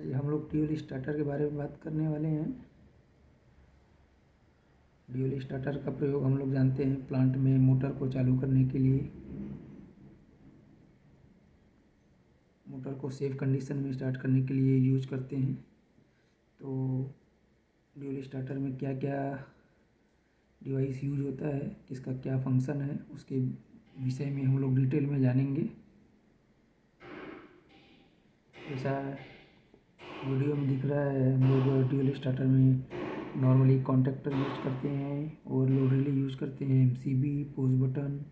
आज हम लोग ड्यूल स्टार्टर के बारे में बात करने वाले हैं। ड्यूल स्टार्टर का प्रयोग हम लोग जानते हैं प्लांट में मोटर को चालू करने के लिए, मोटर को सेफ कंडीशन में स्टार्ट करने के लिए यूज करते हैं। तो ड्यूल स्टार्टर में क्या क्या डिवाइस यूज होता है, किसका क्या फंक्शन है, उसके विषय में हम लोग डिटेल में जानेंगे। जैसा वीडियो में दिख रहा है, हम लोग ड्यूल स्टार्टर में नॉर्मली कॉन्टैक्टर यूज करते हैं, ओवरलोड रिले यूज करते हैं, एमसीबी, पुश बटन,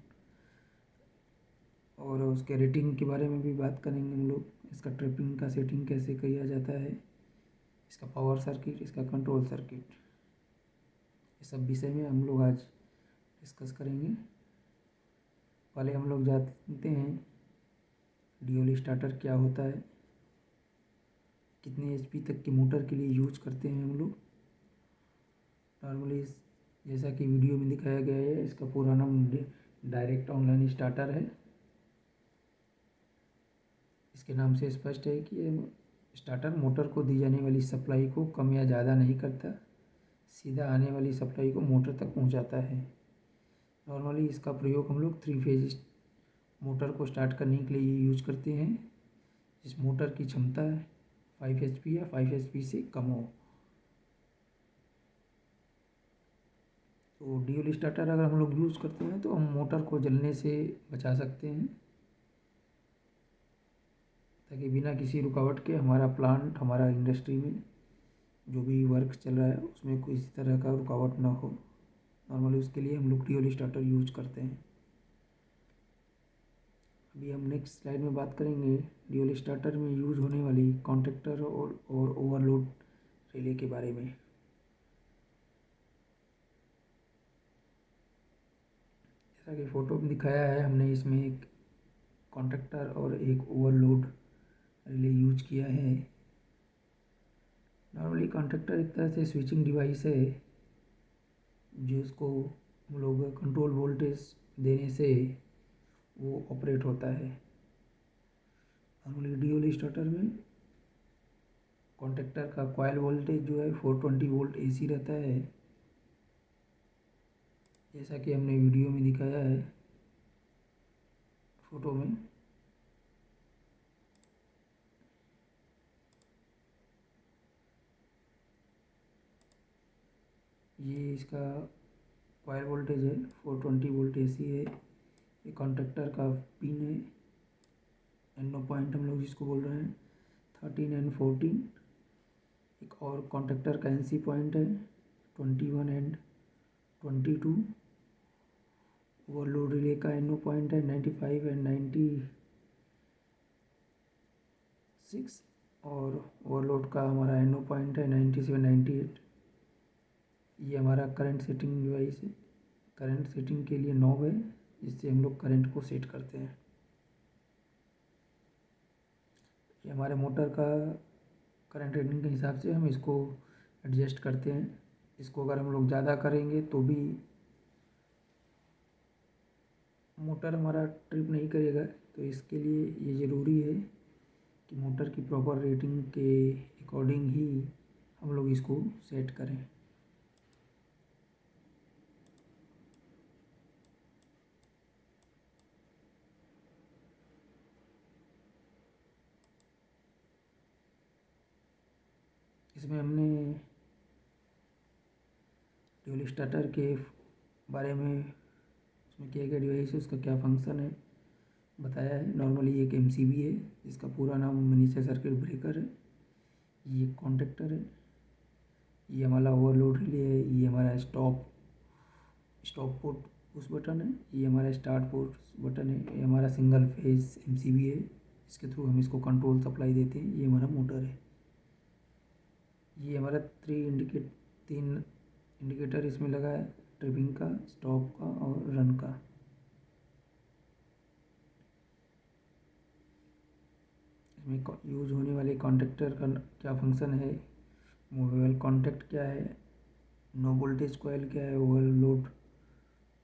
और उसके रेटिंग के बारे में भी बात करेंगे हम लोग। इसका ट्रिपिंग का सेटिंग कैसे किया जाता है, इसका पावर सर्किट, इसका कंट्रोल सर्किट, ये सब विषय में हम लोग आज डिस्कस करेंगे। पहले हम लोग जानते हैं ड्यूल स्टार्टर क्या होता है, कितने एचपी तक की मोटर के लिए यूज करते हैं हम लोग। नॉर्मली जैसा कि वीडियो में दिखाया गया है, इसका पूरा नाम डायरेक्ट ऑनलाइन स्टार्टर है। इसके नाम से स्पष्ट है कि ये स्टार्टर मोटर को दी जाने वाली सप्लाई को कम या ज़्यादा नहीं करता, सीधा आने वाली सप्लाई को मोटर तक पहुंचाता है। नॉर्मली इसका प्रयोग हम लोग 3 फेज मोटर को स्टार्ट करने के लिए यूज करते हैं, जिस मोटर की क्षमता 5 HP या 5 HP से कम हो। तो ड्यूल स्टार्टर अगर हम लोग यूज़ करते हैं तो हम मोटर को जलने से बचा सकते हैं, ताकि बिना किसी रुकावट के हमारा प्लांट, हमारा इंडस्ट्री में जो भी वर्क चल रहा है उसमें कोई इस तरह का रुकावट ना हो। नॉर्मली उसके लिए हम लोग ड्यूल स्टार्टर यूज करते हैं। अभी हम नेक्स्ट स्लाइड में बात करेंगे ड्यूल स्टार्टर में यूज होने वाली कॉन्टैक्टर और ओवरलोड रिले के बारे में। जैसा कि फ़ोटो में दिखाया है, हमने इसमें एक कॉन्टैक्टर और एक ओवरलोड रिले यूज किया है। नॉर्मली कॉन्टैक्टर एक तरह से स्विचिंग डिवाइस है, जिसको हम लोग कंट्रोल वोल्टेज देने से वो ऑपरेट होता है। नॉर्मली ड्यूल स्टार्टर में कॉन्टैक्टर का कॉइल वोल्टेज जो है 420 वोल्ट AC रहता है, जैसा कि हमने वीडियो में दिखाया है फोटो में। ये इसका कॉइल वोल्टेज है, 420 वोल्ट AC है। ये कॉन्टैक्टर का पिन है, NO पॉइंट हम लोग जिसको बोल रहे हैं, 13 and 14। एक और कॉन्टैक्टर का NC पॉइंट है, 21 and 22। ओवरलोड रिले का NO पॉइंट है 95 and 96, और ओवरलोड का हमारा NO पॉइंट है 97 98। ये हमारा करंट सेटिंग डिवाइस है, करंट सेटिंग के लिए नॉब है, जिससे हम लोग करंट को सेट करते हैं। ये हमारे मोटर का करंट रेटिंग के हिसाब से हम इसको एडजस्ट करते हैं। इसको अगर हम लोग ज़्यादा करेंगे तो भी मोटर हमारा ट्रिप नहीं करेगा, तो इसके लिए ये ज़रूरी है कि मोटर की प्रॉपर रेटिंग के अकॉर्डिंग ही हम लोग इसको सेट करें। इसमें हमने ड्यूल स्टार्टर के बारे में, उसमें क्या क्या डिवाइस है, उसका क्या फंक्शन है बताया है। नॉर्मली एक MCB है, जिसका पूरा नाम मिनीचर सर्किट ब्रेकर है। ये कॉन्टैक्टर है, ये हमारा ओवरलोड रिले है, ये हमारा स्टॉप पोर्ट पुश बटन है, ये हमारा स्टार्ट पोर्ट बटन है, ये हमारा सिंगल फेज MCB है, इसके थ्रू हम इसको कंट्रोल सप्लाई देते हैं। ये हमारा मोटर है। ये हमारा 3 इंडिकेटर इसमें लगा है, ट्रिपिंग का, स्टॉप का और रन का। इसमें यूज होने वाले कॉन्टैक्टर का क्या फंक्शन है, मूवेबल कॉन्टैक्ट क्या है, नो वोल्टेज कॉइल क्या है, ओवरलोड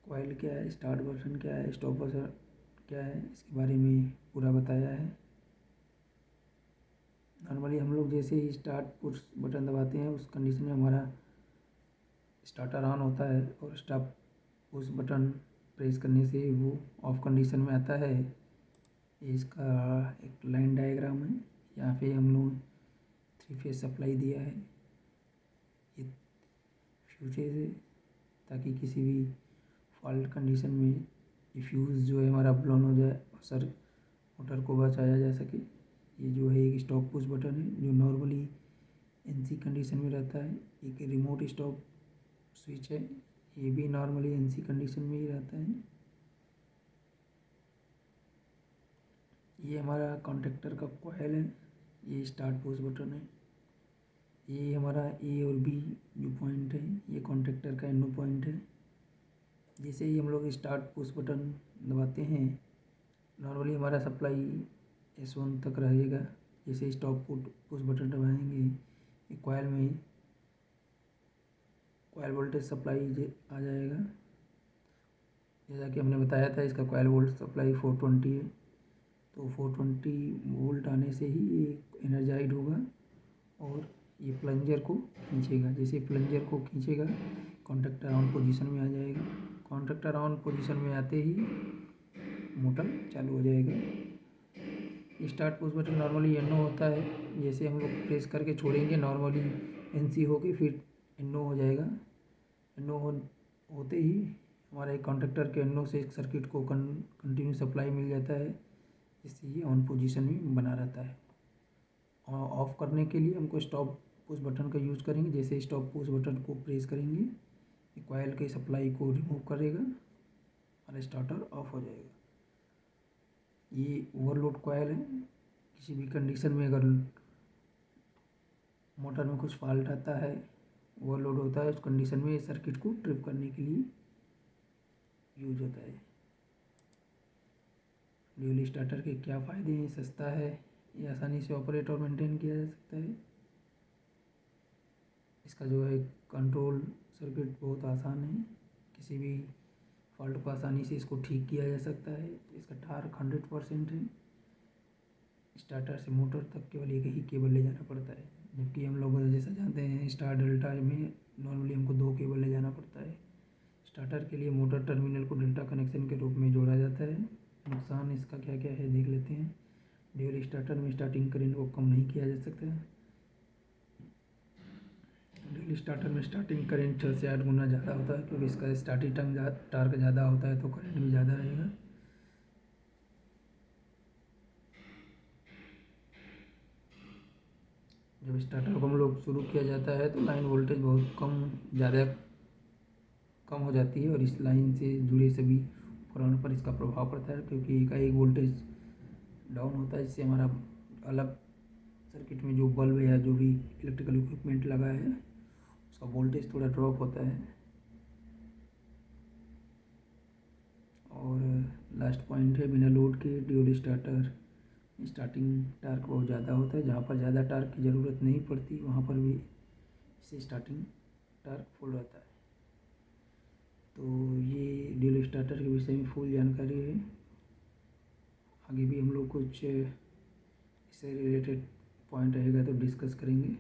कॉइल क्या है, स्टार्ट बटन क्या है, स्टॉप बटन क्या है, इसके बारे में पूरा बताया है। नॉर्मली हम लोग जैसे ही स्टार्ट पुश बटन दबाते हैं उस कंडीशन में हमारा स्टार्टर ऑन होता है, और स्टॉप पुश बटन प्रेस करने से वो ऑफ कंडीशन में आता है। ये इसका एक लाइन डायग्राम है। यहाँ पे हम लोग 3 फेज सप्लाई दिया है। ये फ्यूजेज है ताकि किसी भी फॉल्ट कंडीशन में ये फ्यूज़ जो है हमारा ब्लोन हो जाए और सर मोटर को बचाया जा सके। ये जो है एक स्टॉप पुश बटन है जो नॉर्मली एनसी कंडीशन में रहता है। एक रिमोट स्टॉप स्विच है, ये भी नॉर्मली एनसी कंडीशन में ही रहता है। ये हमारा कॉन्टेक्टर का कॉइल है। ये स्टार्ट पुश बटन है। ये हमारा ए और बी जो पॉइंट है ये कॉन्टेक्टर का एनो पॉइंट है। जैसे ही हम लोग स्टार्ट पुश बटन दबाते हैं नॉर्मली हमारा सप्लाई S1 तक रहेगा। जैसे स्टॉप पुश बटन दबाएंगे ये कॉइल में कॉइल वोल्टेज सप्लाई आ जाएगा। जैसा कि हमने बताया था इसका कॉइल वोल्ट सप्लाई 420 है, तो 420 वोल्ट आने से ही ये एनर्जाइड होगा और ये प्लंजर को खींचेगा। जैसे प्लंजर को खींचेगा कॉन्टेक्टर ऑन पोजीशन में आ जाएगा। कॉन्टेक्टर ऑन पोजीशन में आते ही मोटर चालू हो जाएगा। स्टार्ट पुश बटन नॉर्मली एनो होता है। जैसे हम लोग प्रेस करके छोड़ेंगे नॉर्मली एनसी होके फिर एनो हो जाएगा। एनो होते ही हमारे एक कॉन्टेक्टर के एनो से एक सर्किट को कंटिन्यू सप्लाई मिल जाता है, इससे ये ऑन पोजीशन में बना रहता है। ऑफ़ करने के लिए हमको स्टॉप पुश बटन का यूज़ करेंगे। जैसे स्टॉप पुश बटन को प्रेस करेंगे ये कॉइल के सप्लाई को रिमूव करेगा और स्टार्टर ऑफ हो जाएगा। ये ओवरलोड कॉइल है। किसी भी कंडीशन में अगर मोटर में कुछ फॉल्ट आता है, ओवरलोड होता है, उस कंडीशन में सर्किट को ट्रिप करने के लिए यूज होता है। ड्यूल स्टार्टर के क्या फ़ायदे हैं? सस्ता है, ये आसानी से ऑपरेट और मेंटेन किया जा सकता है। इसका जो है कंट्रोल सर्किट बहुत आसान है। किसी भी फॉल्ट को आसानी से इसको ठीक किया जा सकता है। इसका टार्क 100% है। स्टार्टर से मोटर तक केवल एक ही केबल ले जाना पड़ता है, जबकि हम लोग जैसा जानते हैं स्टार डेल्टा में नॉर्मली हमको 2 केबल ले जाना पड़ता है। स्टार्टर के लिए मोटर टर्मिनल को डेल्टा कनेक्शन के रूप में जोड़ा जाता है। नुकसान इसका क्या क्या है देख लेते हैं। ड्यूल स्टार्टर में स्टार्टिंग करंट को कम नहीं किया जा सकता। ड्यूल स्टार्टर में स्टार्टिंग करंट 6 से 8 गुना ज़्यादा होता है, क्योंकि इसका स्टार्टिंग टार्क ज़्यादा होता है तो करंट भी ज़्यादा रहेगा। जब स्टार्टर को हम लोग शुरू किया जाता है तो लाइन वोल्टेज बहुत ज़्यादा कम हो जाती है और इस लाइन से जुड़े सभी उपकरणों पर इसका प्रभाव पड़ता है, क्योंकि एकाएक वोल्टेज डाउन होता है, जिससे हमारा अलग सर्किट में जो बल्ब या जो भी इलेक्ट्रिकल इक्विपमेंट लगा है उसका वोल्टेज थोड़ा ड्रॉप होता है। और लास्ट पॉइंट है बिना लोड के ड्यूल स्टार्टर स्टार्टिंग टार्क बहुत ज़्यादा होता है। जहाँ पर ज़्यादा टार्क की ज़रूरत नहीं पड़ती वहाँ पर भी इससे स्टार्टिंग टार्क फुल रहता है। तो ये ड्यूल स्टार्टर के विषय में फुल जानकारी है। आगे भी हम लोग कुछ इससे रिलेटेड पॉइंट रहेगा तो डिस्कस करेंगे।